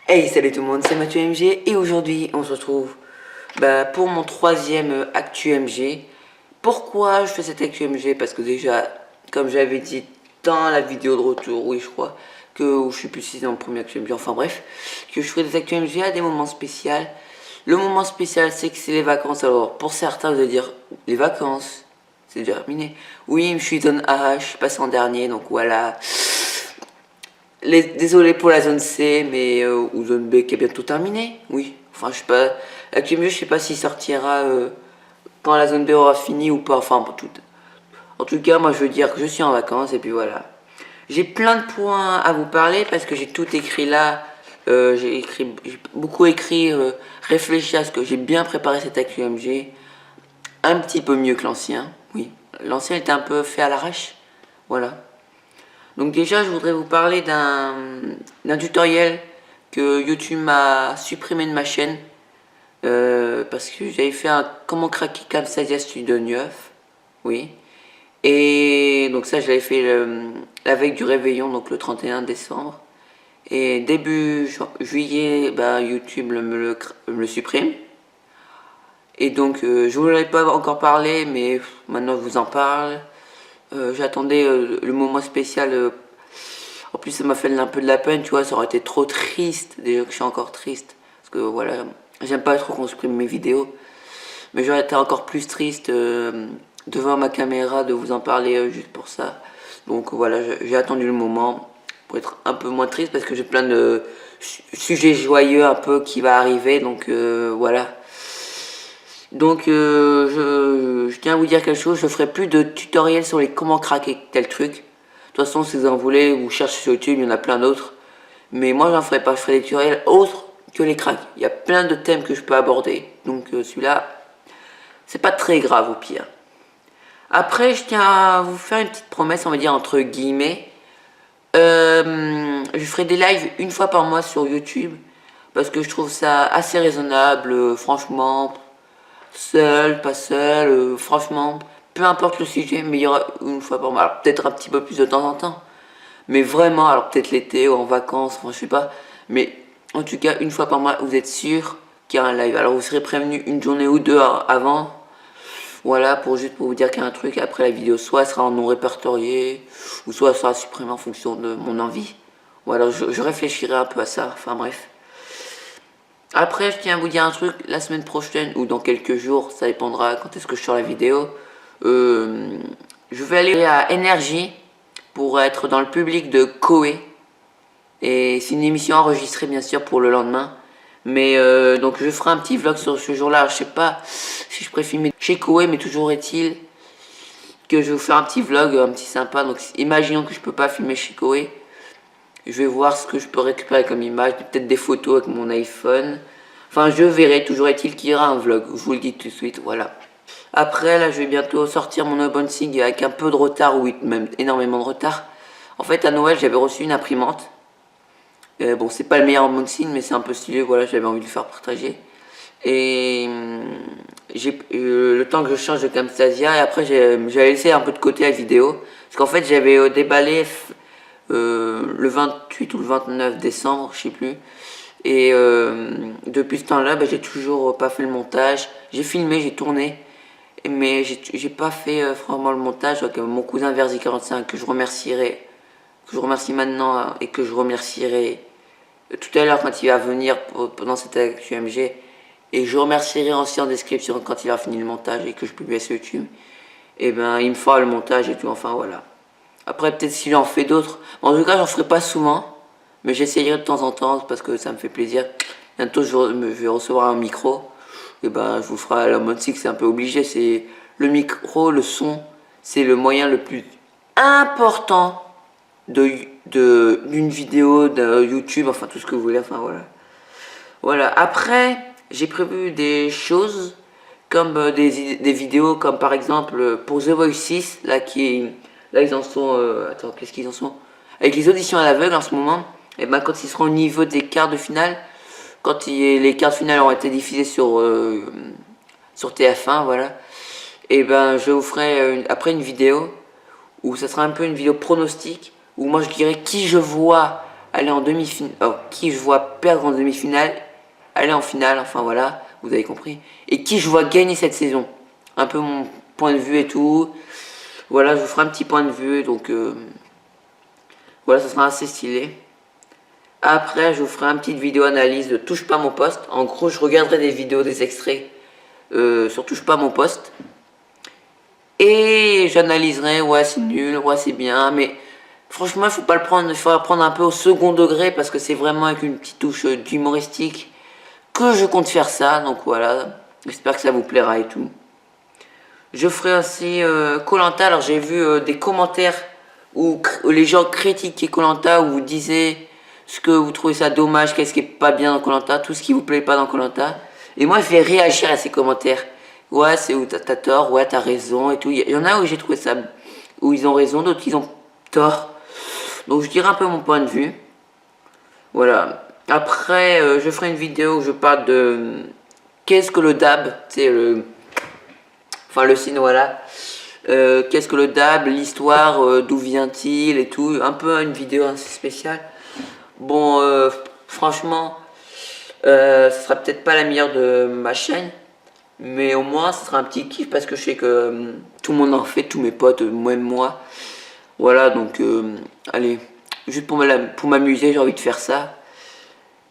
Hey, salut tout le monde, c'est Mathieu MG et aujourd'hui on se retrouve pour mon troisième Actu MG. Pourquoi je fais cette Actu MG? Parce que déjà, comme j'avais dit dans la vidéo de retour, oui je crois, que je suis plus si dans le premier Actu MG, enfin bref, que je ferai des Actu MG à des moments spéciaux. Le moment spécial c'est que c'est les vacances, alors pour certains vous allez dire, les vacances, c'est déjà terminé. Oui, je suis zone A, je suis passé en dernier, donc voilà. Désolé pour la zone C, mais ou zone B qui est bientôt terminée. Oui, enfin je sais pas. Actuellement, je sais pas s'il sortira quand la zone B aura fini ou pas. Enfin, pour tout. En tout cas, moi je veux dire que je suis en vacances et puis voilà. J'ai plein de points à vous parler parce que j'ai tout écrit là. J'ai beaucoup écrit, réfléchi à ce que j'ai bien préparé cet Actu MG. Un petit peu mieux que l'ancien. Oui, l'ancien était un peu fait à l'arrache. Voilà. Donc déjà, je voudrais vous parler d'un tutoriel que YouTube m'a supprimé de ma chaîne parce que j'avais fait un comment craquer Camtasia Studio 9, oui. Et donc ça, je l'avais fait la veille du réveillon, donc le 31 décembre. Et début juillet, YouTube me le supprime. Et donc, je vous en avais pas encore parlé, mais maintenant je vous en parle. J'attendais le moment spécial. En plus, ça m'a fait un peu de la peine, tu vois, ça aurait été trop triste, déjà que je suis encore triste. Parce que voilà, j'aime pas trop qu'on supprime mes vidéos. Mais j'aurais été encore plus triste devant ma caméra de vous en parler juste pour ça. Donc voilà, j'ai attendu le moment pour être un peu moins triste parce que j'ai plein de sujets joyeux un peu qui va arriver. Donc voilà. Donc je tiens à vous dire quelque chose, je ferai plus de tutoriels sur les comment craquer tel truc. De toute façon, si vous en voulez, vous cherchez sur YouTube, il y en a plein d'autres. Mais moi, j'en ferai pas, je ferai des tutoriels autres que les cracks. Il y a plein de thèmes que je peux aborder. Donc celui-là, c'est pas très grave au pire. Après, je tiens à vous faire une petite promesse, on va dire entre guillemets. Je ferai des lives une fois par mois sur YouTube. Parce que je trouve ça assez raisonnable, franchement. Seul, pas seul, franchement, peu importe le sujet, mais il y aura une fois par mois. Peut-être un petit peu plus de temps en temps. Mais vraiment, alors peut-être l'été ou en vacances, enfin je sais pas. Mais en tout cas, une fois par mois, vous êtes sûr qu'il y a un live. Alors vous serez prévenu une journée ou deux avant. Voilà, juste pour vous dire qu'il y a un truc. Après la vidéo, soit elle sera en non répertorié, ou soit elle sera supprimée en fonction de mon envie. Voilà, je réfléchirai un peu à ça. Enfin bref. Après, je tiens à vous dire un truc, la semaine prochaine ou dans quelques jours, ça dépendra quand est-ce que je sors la vidéo. Je vais aller à Énergie pour être dans le public de Koé. Et c'est une émission enregistrée bien sûr pour le lendemain. Mais donc je ferai un petit vlog sur ce jour-là. Je sais pas si je pourrais filmer chez Koé, mais toujours est-il que je vais vous faire un petit vlog, un petit sympa. Donc imaginons que je peux pas filmer chez Koé. Je vais voir ce que je peux récupérer comme image, peut-être des photos avec mon iPhone. Enfin, je verrai, toujours est-il qu'il y aura un vlog, je vous le dis tout de suite, voilà. Après, là, je vais bientôt sortir mon unboxing avec un peu de retard, oui, même énormément de retard. En fait, à Noël, j'avais reçu une imprimante. Bon, c'est pas le meilleur unboxing, mais c'est un peu stylé, voilà, j'avais envie de le faire partager. Et j'ai le temps que je change de Camtasia, et après, j'avais laissé un peu de côté la vidéo. Parce qu'en fait, j'avais déballé le 28 ou le 29 décembre, je sais plus. Et depuis ce temps-là, j'ai toujours pas fait le montage. J'ai filmé, j'ai tourné, mais j'ai pas fait vraiment le montage. Donc, mon cousin Verzi45, que je remercie maintenant et que je remercierai tout à l'heure quand il va venir pendant cette Actu MG. Et je remercierai aussi en description quand il a fini le montage et que je publie sur YouTube. Et ben, il me fera le montage et tout, enfin voilà. Après, peut-être si j'en fais d'autres. Bon, en tout cas, j'en ferai pas souvent. Mais j'essayerai de temps en temps parce que ça me fait plaisir. Bientôt, je vais recevoir un micro. Et ben, je vous ferai la mode 6, c'est un peu obligé. C'est le micro, le son. C'est le moyen le plus important d'une vidéo, de YouTube, enfin tout ce que vous voulez. Enfin voilà. Voilà. Après, j'ai prévu des choses comme des vidéos, comme par exemple pour The Voice 6, là ils en sont. Attends, qu'est-ce qu'ils en sont? Avec les auditions à l'aveugle en ce moment. Et ben quand ils seront au niveau des quarts de finale, quand les quarts de finale auront été diffusés sur TF1, voilà. Et ben je vous ferai après une vidéo où ça sera un peu une vidéo pronostic où moi je dirais qui je vois aller en demi-finale, qui je vois perdre en demi-finale, aller en finale, enfin voilà, vous avez compris. Et qui je vois gagner cette saison. Un peu mon point de vue et tout. Voilà, je vous ferai un petit point de vue, donc voilà, ça sera assez stylé. Après, je vous ferai une petite vidéo analyse de Touche pas mon poste. En gros, je regarderai des vidéos, des extraits sur Touche pas mon poste. Et j'analyserai, ouais c'est nul, ouais c'est bien, mais franchement il faut pas le prendre, il faut le prendre un peu au second degré parce que c'est vraiment avec une petite touche d'humoristique que je compte faire ça, donc voilà, j'espère que ça vous plaira et tout. Je ferai aussi koh, alors j'ai vu des commentaires où les gens critiquaient koh, où vous disiez ce que vous trouvez ça dommage, qu'est-ce qui est pas bien dans koh, tout ce qui vous plaît pas dans koh. Et moi je vais réagir à ces commentaires. Ouais, c'est où t'as tort, ouais, t'as raison et tout. Il y en a où j'ai trouvé ça, où ils ont raison, d'autres ils ont tort. Donc je dirai un peu mon point de vue. Voilà. Après, je ferai une vidéo où je parle de qu'est-ce que le dab, c'est le signe, voilà. Qu'est-ce que le dab, l'histoire, d'où vient-il et tout. Un peu une vidéo assez spéciale. Bon, franchement, ce sera peut-être pas la meilleure de ma chaîne. Mais au moins, ce sera un petit kiff parce que je sais que tout le monde en fait, tous mes potes, même moi. Voilà, donc allez, juste pour m'amuser, j'ai envie de faire ça.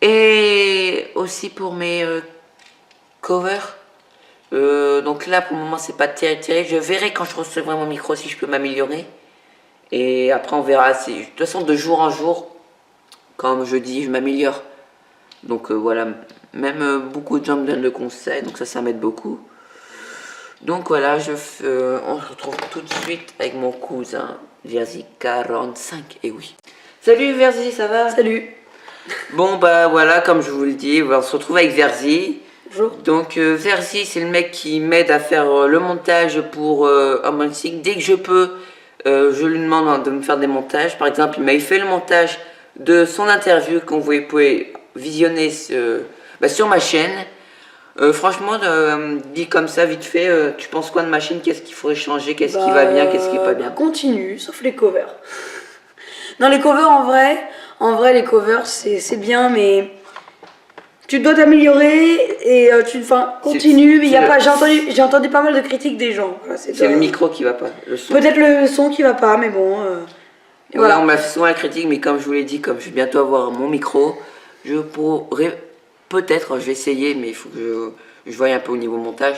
Et aussi pour mes covers. Donc là, pour le moment, c'est pas terrible. Je verrai quand je recevrai mon micro si je peux m'améliorer. Et après, on verra. De toute façon, de jour en jour, comme je dis, je m'améliore. Donc voilà, même beaucoup de gens me donnent le conseil, donc ça m'aide beaucoup. Donc voilà, on se retrouve tout de suite avec mon cousin, Verzi 45, et oui. Salut Verzi, ça va? Salut. Bon bah voilà, comme je vous le dis, on se retrouve avec Verzi. Bonjour. Donc Verzi, c'est le mec qui m'aide à faire le montage pour Unboxing. Dès que je peux, je lui demande de me faire des montages. Par exemple, il m'a fait le montage de son interview qu'on vous pouvez visionner sur ma chaîne. Franchement, dit comme ça, vite fait, tu penses quoi de ma chaîne? Qu'est-ce qu'il faudrait changer? Qu'est-ce qui va bien? Qu'est-ce qui est pas bien? Continue, sauf les covers. Non, les covers en vrai les covers c'est bien, mais tu dois t'améliorer et continue. Mais j'ai entendu pas mal de critiques des gens. Voilà, c'est le micro qui va pas, le son. Peut-être le son qui va pas, mais bon. Voilà, on m'a fait souvent la critique, mais comme je vous l'ai dit, comme je vais bientôt avoir mon micro, je pourrais peut-être, je vais essayer, mais il faut que je voie un peu au niveau montage,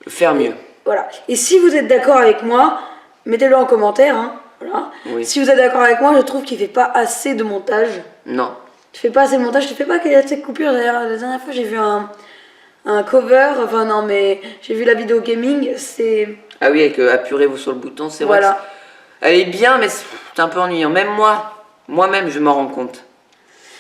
faire mieux. Voilà. Et si vous êtes d'accord avec moi, mettez-le en commentaire. Hein. Voilà. Oui. Si vous êtes d'accord avec moi, je trouve qu'il fait pas assez de montage. Non. Tu fais pas assez de montage, tu fais pas qu'il y a cette coupure. D'ailleurs, la dernière fois, j'ai vu un cover, enfin non, mais j'ai vu la vidéo gaming, c'est... Ah oui, avec apurez-vous sur le bouton, c'est voilà. Vrai. Elle est bien, mais c'est un peu ennuyant. Même moi-même, je m'en rends compte.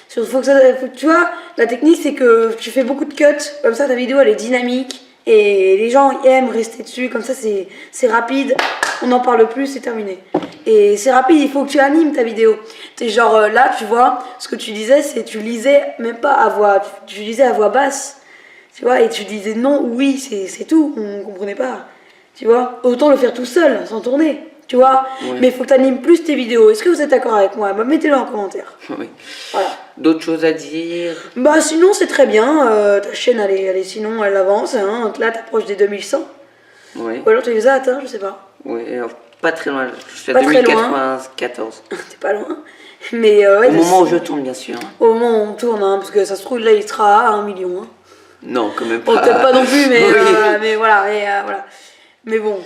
Faut que tu vois, la technique, c'est que tu fais beaucoup de cuts, comme ça, ta vidéo, elle est dynamique, et les gens aiment rester dessus, comme ça, c'est rapide, on n'en parle plus, c'est terminé. Et c'est rapide, il faut que tu animes ta vidéo. T'es genre, là, tu vois, ce que tu disais, c'est tu lisais même pas à voix, tu lisais à voix basse, tu vois, et tu disais non, oui, c'est tout, on comprenait pas, tu vois. Autant le faire tout seul, sans tourner. Tu vois, ouais. Mais il faut que tu animes plus tes vidéos. Est-ce que vous êtes d'accord avec moi? Bah, mettez-le en commentaire. Oui. Voilà. D'autres choses à dire? Bah sinon c'est très bien. Ta chaîne sinon elle avance. Hein. Là t'approches des 2100. Oui. Ou alors tu les as atteints, je sais pas. Oui, pas très loin. Je suis à 2094. T'es pas loin. Mais ouais, au moment où je tourne, bien sûr. Au moment où on tourne, hein, parce que ça se trouve là il sera à 1 million. Hein. Non, quand même pas. Bon, peut-être pas non plus, mais, oui. Mais voilà. Mais bon.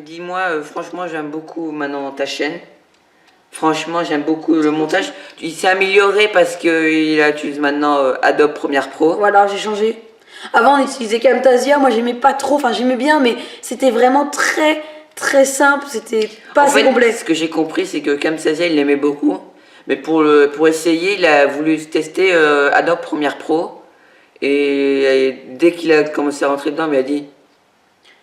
Dis-moi, franchement, j'aime beaucoup maintenant ta chaîne. Franchement, j'aime beaucoup le montage. Il s'est amélioré parce qu'il utilise maintenant Adobe Premiere Pro. Voilà, j'ai changé. Avant, on utilisait Camtasia. Moi, j'aimais pas trop. Enfin, j'aimais bien, mais c'était vraiment très, très simple. C'était pas assez complet. Ce que j'ai compris, c'est que Camtasia, il l'aimait beaucoup. Mais pour essayer, il a voulu tester Adobe Premiere Pro. Et dès qu'il a commencé à rentrer dedans, il m'a dit...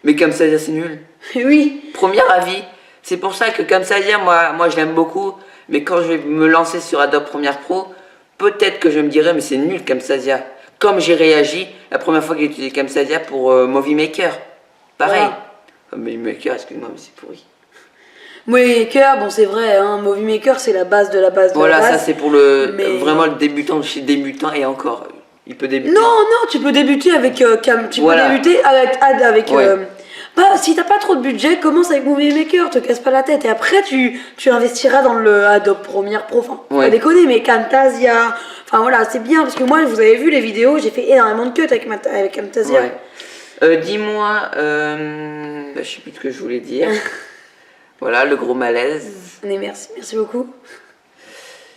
Mais Camtasia c'est nul. Oui. Premier avis. C'est pour ça que Camtasia, moi je l'aime beaucoup. Mais quand je vais me lancer sur Adobe Premiere Pro, peut-être que je me dirais mais c'est nul Camtasia. Comme j'ai réagi la première fois que j'ai utilisé Camtasia pour Movie Maker. Pareil. Voilà. Movie Maker, excuse-moi, mais c'est pourri. Movie Maker, bon c'est vrai, hein, Movie Maker c'est la base de la base de Voilà, la base. ça c'est pour mais- vraiment le débutant de chez débutant et encore, il peut débuter. Non, non, tu peux débuter avec tu Voilà. peux débuter avec Ouais. bah, si t'as pas trop de budget, commence avec Movie Maker, te casse pas la tête. Et après, tu investiras dans le Adobe Premiere Pro. Enfin, faut Ouais. pas déconner, mais Camtasia. Enfin voilà, c'est bien parce que moi, vous avez vu les vidéos, j'ai fait énormément de cuts avec Camtasia. Ouais. Dis-moi, je sais plus ce que je voulais dire. Voilà, le gros malaise. Mais merci beaucoup.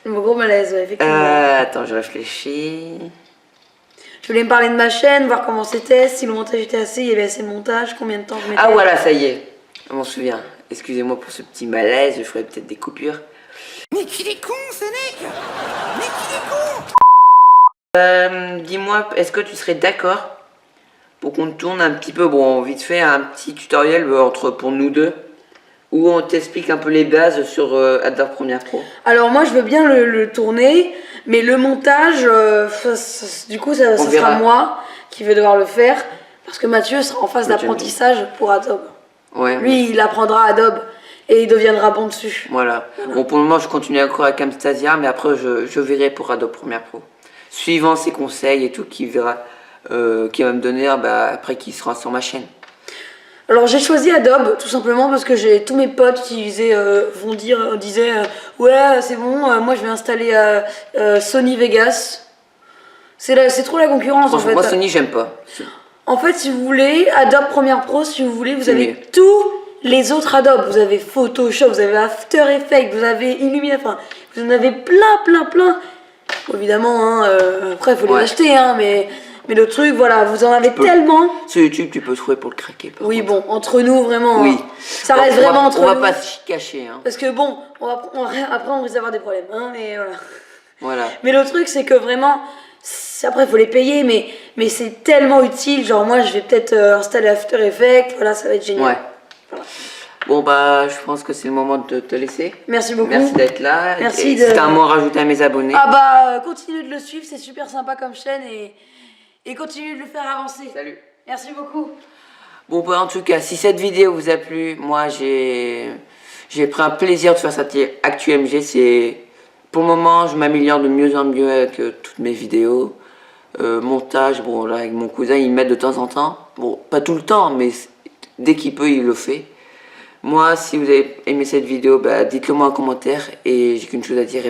Mon gros malaise, ouais, effectivement. Attends, je réfléchis. Je voulais me parler de ma chaîne, voir comment c'était, si le montage était assez, il y avait assez de montage, combien de temps je mettais. Ah voilà, ça y est, je m'en souviens. Excusez-moi pour ce petit malaise, je ferai peut-être des coupures. Mais qu'il est con, ce mec! Mais qu'il est con! Dis-moi, est-ce que tu serais d'accord pour qu'on tourne un petit peu, bon, vite fait, un petit tutoriel pour nous deux, où on t'explique un peu les bases sur Adobe Premiere Pro. Alors moi je veux bien le tourner, mais le montage, du coup ça sera verra. moi qui vais devoir le faire, parce que Mathieu sera en phase Mathieu, d'apprentissage pour Adobe. Ouais. Lui il apprendra Adobe et il deviendra bon dessus. Voilà. Bon, pour le moment, je continue encore avec Camtasia, mais après, je verrai pour Adobe Premiere Pro. Suivant ses conseils et tout, qui va me donner après qu'il sera sur ma chaîne. Alors j'ai choisi Adobe tout simplement parce que j'ai tous mes potes qui disaient ouais c'est bon, moi je vais installer Sony Vegas. C'est trop la concurrence en Franchement, fait. moi, Sony, j'aime pas. En fait, si vous voulez, Adobe Premiere Pro, si vous voulez, vous C'est avez mieux. tous les autres Adobe. Vous avez Photoshop, vous avez After Effects, vous avez Illuminator, enfin, vous en avez plein. Bon, évidemment, hein, après, il faut les Ouais. acheter, hein, mais le truc, voilà, vous en avez peux. tellement. Sur YouTube, tu peux trouver pour le craquer. Par Oui, contre. bon, entre nous, vraiment. Oui. Hein. Ça reste vraiment entre On va nous. pas se cacher. Hein. Parce que bon, après, on risque d'avoir des problèmes, hein, mais voilà. Voilà. Mais le truc, c'est que vraiment, après, il faut les payer, mais c'est tellement utile. Genre, moi, je vais peut-être installer After Effects, voilà, ça va être génial. Ouais. Bon, je pense que c'est le moment de te laisser. Merci beaucoup. Merci d'être là. Merci Et de- si t'as un mot à rajouter à mes abonnés. Continuez de le suivre, c'est super sympa comme chaîne et continuez de le faire avancer. Salut. Merci beaucoup. Bon, en tout cas, si cette vidéo vous a plu, moi j'ai pris un plaisir de faire cette Actu MG. Pour le moment, je m'améliore de mieux en mieux avec toutes mes vidéos. Montage, bon, là, avec mon cousin, il m'aide de temps en temps. Bon, pas tout le temps, mais dès qu'il peut, il le fait. Moi, si vous avez aimé cette vidéo, dites-le moi en commentaire et j'ai qu'une chose à dire,